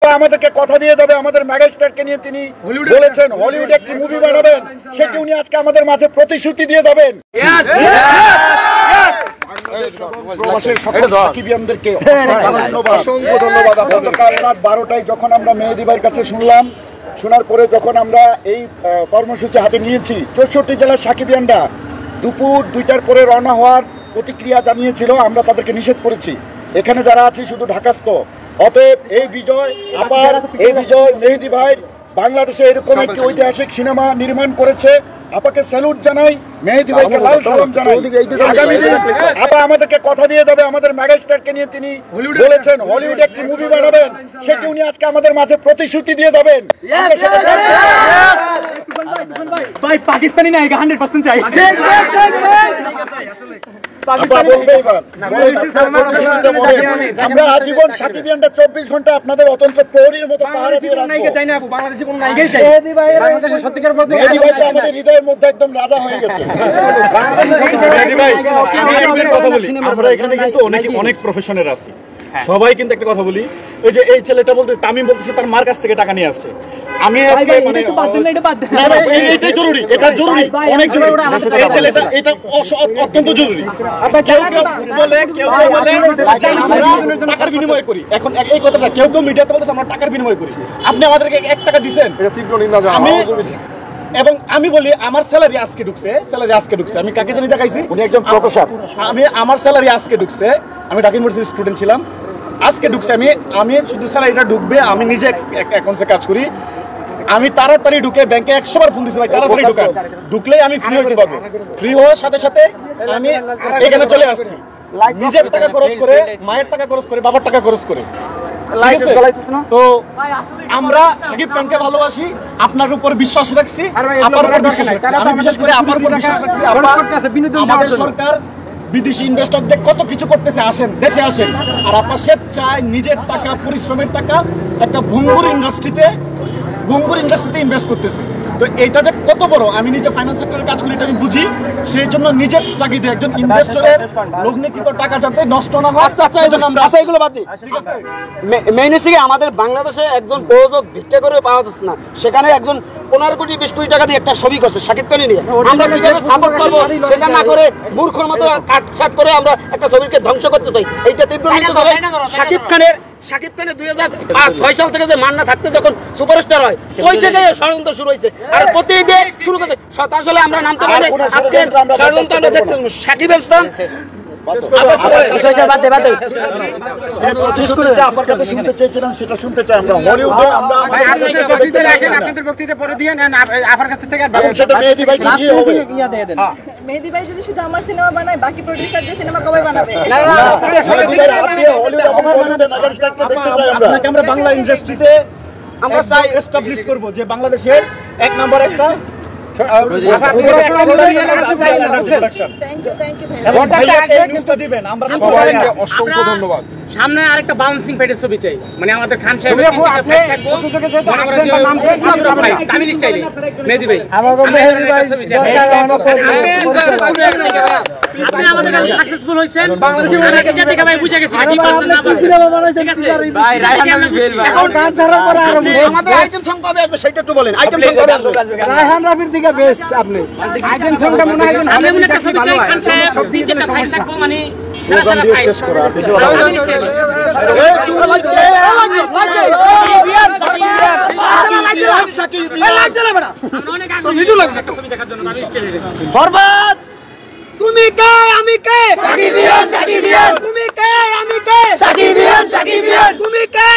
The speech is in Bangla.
আপা আমাদেরকে কথা দিয়ে যাবে, আমাদের মেগাস্টারকে নিয়ে তিনি বলেছেন হলিউডে একটি মুভি বানাবেন, সেটি উনি আজকে আমাদের মাঝে প্রতিশ্রুতি দিয়ে যাবেন। গতকাল রাত 12টায় যখন আমরা মেহেদী ভাইয়ের কাছে শোনার পরে যখন আমরা এই কর্মসূচি হাতে নিয়েছি, 64 জেলার সাকিবিয়ানরা দুপুর 2টার পরে রওনা হওয়ার প্রতিক্রিয়া জানিয়েছিল, আমরা তাদেরকে নিষেধ করেছি। এখানে যারা আছে শুধু ঢাকাস্থ। অতএব এই বিজয় মেহেদী ভাই বাংলাদেশে এরকম একটি ঐতিহাসিক সিনেমা নির্মাণ করেছে। আপাকে স্যালুট জানাই, মেহেদী ভাইকে লাল সালাম জানাই। আগামী দিন আপা আমাদেরকে কথা দিয়ে যাবে, আমাদের মেগাস্টারকে নিয়ে তিনি বলেছেন হলিউডে একটি মুভি বানাবেন, সেটি উনি আজকে আমাদের মাঝে প্রতিশ্রুতি দিয়ে যাবেন। ভাই পাকিস্তানি না 100% চাই। আমরা আজীবন সাকিবিয়ানরা 24 ঘন্টা আপনাদের অতন্ত্র প্রহরীর মতো পাহারা দিয়ে রাখবো। আমাদের হৃদয়ের মধ্যে একদম রাজা হয়ে গেছে। আমরা এখানে কিন্তু অনেক প্রফেশনের আছি, সবাই কিন্তু একটা কথা বলি, ওই যে এই ছেলেটা বলতে তামিম বলতেছে তার মার কাছ থেকে টাকা নিয়ে আসছে। আমি এটা জরুরি, এটা জরুরি, অনেক জরুরি। এই ছেলেটা এটা অত্যন্ত জরুরি। কেউ কেউ বলে টাকার বিনিময় করি, এখন এই কথাটা কেউ কেউ মিডিয়াতে বলতেছে আমরা টাকার বিনিময় করি। আপনি আমাদেরকে 1 টাকা দিচ্ছেন, এবং আমি বলি আমার স্যালারি আজকে ঢুকছে, আমি কাকে জানি দেখাইছি, উনি একজন প্রফেসর। আমার স্যালারি আজকে ঢুকছে, আমি ঢাকা ইউনিভার্সিটির স্টুডেন্ট ছিলাম, আজকে ঢুকছে। আমি শুধু স্যালারিটা ঢুকবে, আমি নিজে অ্যাকাউন্টসে কাজ করি, আমি তাড়াতাড়ি ঢুকে ব্যাংকে 100 বার ফোন দিচ্ছি ভাই তাড়াতাড়ি ঢুকলেই আমি ফ্রি হতে পারবো। ফ্রি হওয়ার সাথে সাথে আমি এখানে চলে আসছি, নিজের টাকা খরচ করে, মায়ের টাকা খরচ করে, বাবার টাকা খরচ করে। তো আমরা সাকিব খানকে ভালোবাসি, আপনার উপর বিশ্বাস রাখছি, আপার উপর বিশ্বাস রাখছি, আমি বিশেষ করে আপার উপর বিশ্বাস রাখছি। আমাদের সরকার বিদেশি ইনভেস্টরদের কত কিছু করতেছে, আসেন দেশে আসেন। আর আপনার স্বেচ্ছায় নিজের টাকা, পরিশ্রমের টাকা একটা ভঙ্গুর ইন্ডাস্ট্রিতে ইনভেস্ট করতেছে। তো এটা যে কত বড়, আমি নিজে ফাইন্যান্স সেক্টরে কাজ করি, এটা আমি বুঝি। সেই জন্য নিজের তাগিদে একজন ইনভেস্টরের লগ্নিকৃত টাকা যাতে নষ্ট না হয়, এই জন্য আমরা এগুলো বাদ দিই। ঠিক আছে, মেইন হচ্ছে কি আমাদের বাংলাদেশে একজন প্রযোজক ভিক্ষা করে পাওয়া যাচ্ছে না, সেখানে একজন 15 কোটি 20 কোটি টাকা দিয়ে একটা ছবি করছে সাকিব খান নিয়ে। আমরা কিভাবে সাপোর্ট করবো সেটা না করে মূর্খর মতো কাটছাট করে আমরা একটা ছবিকে ধ্বংস করতে চাই। এইটা তীব্র নিন্দা। সাকিব খানের 2006 সাল থেকে যে মান্না থাকতে যখন সুপারস্টার হয়, ওই থেকে ষড়যন্ত্র শুরু হয়েছে। আর প্রতিদিন শুরু করতে আসলে আমরা নামতে পারি আজকে ষড়যন্ত্র আমরা দেখতে সাকিবের স্থান শুনতে চেয়েছিলাম, সেটা শুনতে চাই আমরা। হলিউডে আমরা আপনাদের বক্তৃতা পরে দিয়ে আপনার কাছে থেকে মেহেদী ভাই যদি শুধু আমার সিনেমা বানায়, বাকি প্রোডিউসারদের সিনেমা কবে বানাবে? আমরা বাংলা ইন্ডাস্ট্রিতে আমরা চাই এস্টাবলিশ করব যে বাংলাদেশের 1 নম্বর একটা অসংখ্য ধন্যবাদ। সামনে আরেকটা ব্যালেন্সিং প্যাকেজ ছবি চাই, মানে আমাদের খান সাহেব তামিল স্টাইলে মেহেদী ভাই আপনি আমাদের কাছে সাকসেসফুল হইছেন, বাংলাদেশের অনেক জায়গা ভাই বুঝে গেছে কি করছেন না কি সিনেমা বানাইছেন ভাই। রায়হান রাফি ফেল ভাই, এখন গান ছাড়ার পরে আর আমাদের আইটেম সং কবে আসবে সেটা একটু বলেন। আইটেম সং কবে আসবে? রায়হান রাফির দিকে বেস্ট আপনি আইটেম সংটা মনে হয় আমি মনে একটা ছবি চাই, খান সাহেব সব দিন যেটা ফাইল থাকবো, মানে সারা সারা ফাইল শেষ করা আর কিছু বলা এই তুই লাগে সাকিব লাইক দিলে বড় আমরা অনেক আগে ভিডিও লাগবে একটা ছবি দেখার জন্য আমি স্টেজে বরবাদ। তুমি কে আমি কে সাকিবিয়ান, তুমি কে আমি কে সাকিবিয়ান, তুমি কে